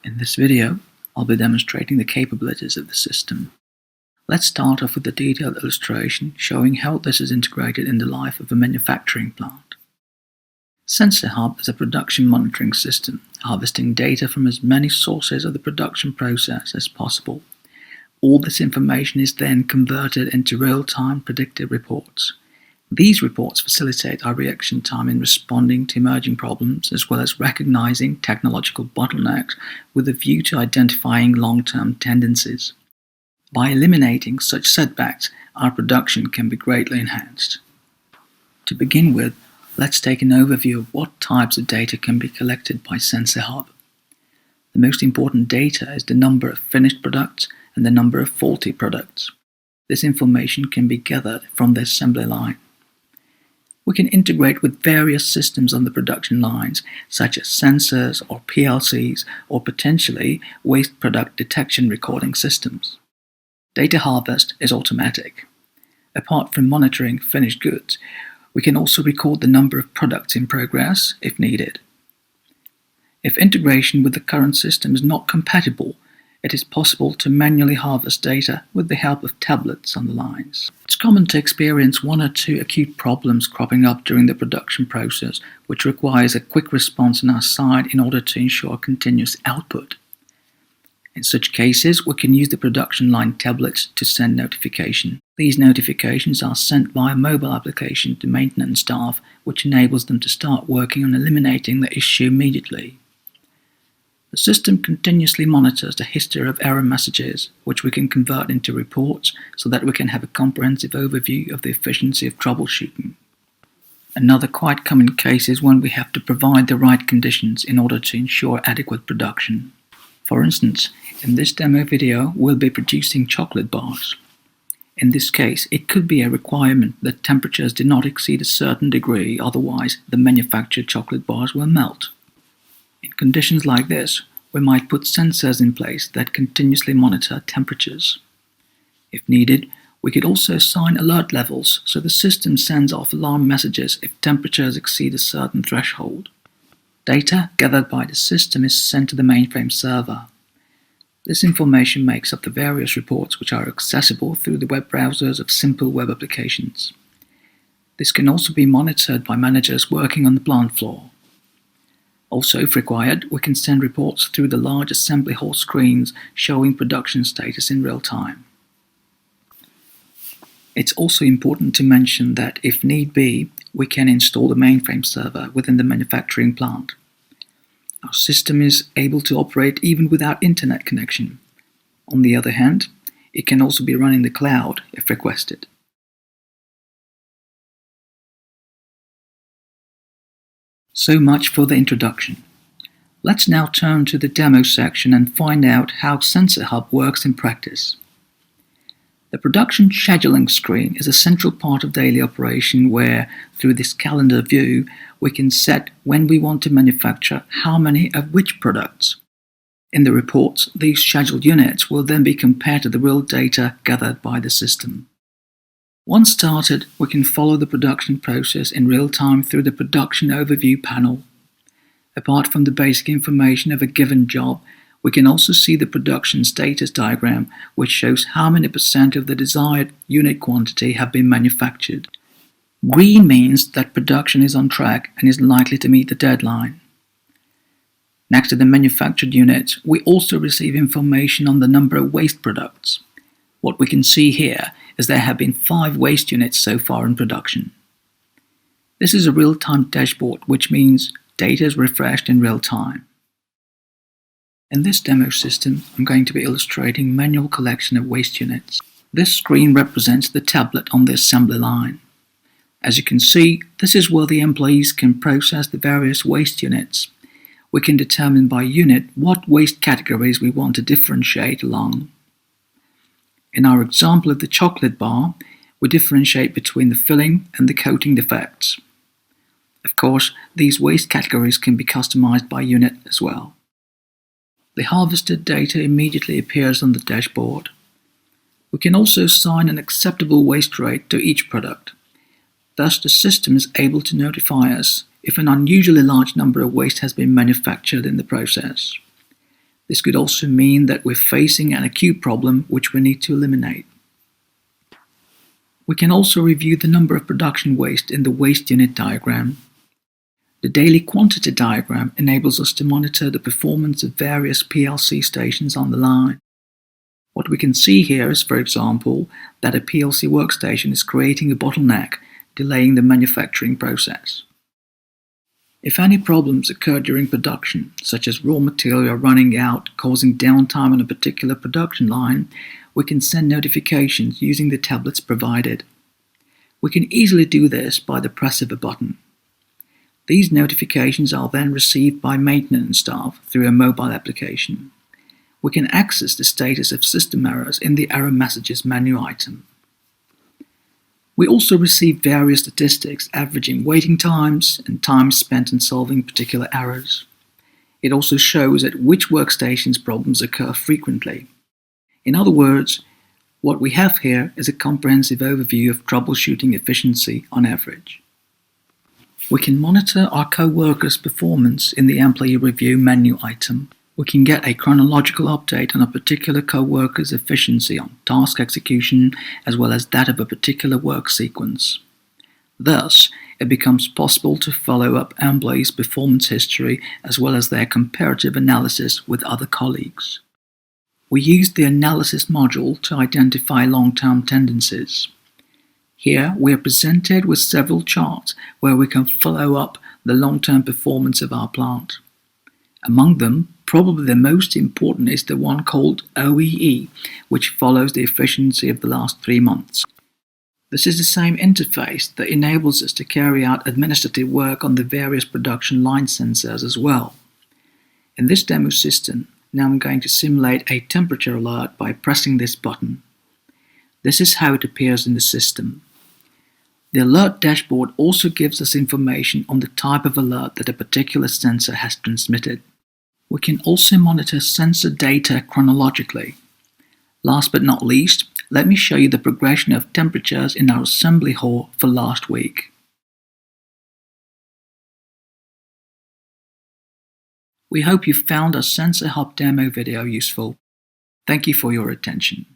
In this video, I'll be demonstrating the capabilities of the system. Let's start off with a detailed illustration showing how this is integrated in the life of a manufacturing plant. SensorHUB is a production monitoring system, harvesting data from as many sources of the production process as possible. All this information is then converted into real-time predictive reports. These reports facilitate our reaction time in responding to emerging problems, as well as recognizing technological bottlenecks with a view to identifying long-term tendencies. By eliminating such setbacks, our production can be greatly enhanced. To begin with, let's take an overview of what types of data can be collected by SensorHUB. The most important data is the number of finished products and the number of faulty products. This information can be gathered from the assembly line. We can integrate with various systems on the production lines, such as sensors or PLCs, or potentially waste product detection recording systems. Data harvest is automatic. Apart from monitoring finished goods, we can also record the number of products in progress if needed. If integration with the current system is not compatible, it is possible to manually harvest data with the help of tablets on the lines. It's common to experience one or two acute problems cropping up during the production process, which requires a quick response on our side in order to ensure continuous output. In such cases, we can use the production line tablets to send notification. These notifications are sent via mobile application to maintenance staff, which enables them to start working on eliminating the issue immediately. The system continuously monitors the history of error messages, which we can convert into reports so that we can have a comprehensive overview of the efficiency of troubleshooting. Another quite common case is when we have to provide the right conditions in order to ensure adequate production. For instance, in this demo video, we'll be producing chocolate bars. In this case, it could be a requirement that temperatures do not exceed a certain degree, otherwise the manufactured chocolate bars will melt. In conditions like this, we might put sensors in place that continuously monitor temperatures. If needed, we could also assign alert levels so the system sends off alarm messages if temperatures exceed a certain threshold. Data gathered by the system is sent to the mainframe server. This information makes up the various reports which are accessible through the web browsers of simple web applications. This can also be monitored by managers working on the plant floor. Also, if required, we can send reports through the large assembly hall screens showing production status in real time. It's also important to mention that, if need be, we can install the mainframe server within the manufacturing plant. Our system is able to operate even without internet connection. On the other hand, it can also be run in the cloud if requested. So much for the introduction. Let's now turn to the demo section and find out how SensorHUB works in practice. The production scheduling screen is a central part of daily operation where, through this calendar view, we can set when we want to manufacture how many of which products. In the reports, these scheduled units will then be compared to the real data gathered by the system. Once started, we can follow the production process in real time through the Production Overview panel. Apart from the basic information of a given job, we can also see the production status diagram, which shows how many % of the desired unit quantity have been manufactured. Green means that production is on track and is likely to meet the deadline. Next to the manufactured units, we also receive information on the number of waste products. What we can see here is there have been 5 waste units so far in production. This is a real-time dashboard, which means data is refreshed in real time. In this demo system, I'm going to be illustrating manual collection of waste units. This screen represents the tablet on the assembly line. As you can see, this is where the employees can process the various waste units. We can determine by unit what waste categories we want to differentiate along. In our example of the chocolate bar, we differentiate between the filling and the coating defects. Of course, these waste categories can be customized by unit as well. The harvested data immediately appears on the dashboard. We can also assign an acceptable waste rate to each product. Thus, the system is able to notify us if an unusually large number of waste has been manufactured in the process. This could also mean that we're facing an acute problem which we need to eliminate. We can also review the number of production waste in the waste unit diagram. The daily quantity diagram enables us to monitor the performance of various PLC stations on the line. What we can see here is, for example, that a PLC workstation is creating a bottleneck, delaying the manufacturing process. If any problems occur during production, such as raw material running out, causing downtime on a particular production line, we can send notifications using the tablets provided. We can easily do this by the press of a button. These notifications are then received by maintenance staff through a mobile application. We can access the status of system errors in the Error Messages menu item. We also receive various statistics averaging waiting times and time spent in solving particular errors. It also shows at which workstations problems occur frequently. In other words, what we have here is a comprehensive overview of troubleshooting efficiency on average. We can monitor our co-workers' performance in the Employee Review menu item. We can get a chronological update on a particular co-worker's efficiency on task execution as well as that of a particular work sequence. Thus, it becomes possible to follow up employees' performance history as well as their comparative analysis with other colleagues. We use the Analysis module to identify long-term tendencies. Here, we are presented with several charts where we can follow up the long-term performance of our plant. Among them, probably the most important is the one called OEE, which follows the efficiency of the last 3 months. This is the same interface that enables us to carry out administrative work on the various production line sensors as well. In this demo system, now I'm going to simulate a temperature alert by pressing this button. This is how it appears in the system. The alert dashboard also gives us information on the type of alert that a particular sensor has transmitted. We can also monitor sensor data chronologically. Last but not least, let me show you the progression of temperatures in our assembly hall for last week. We hope you found our SensorHUB demo video useful. Thank you for your attention.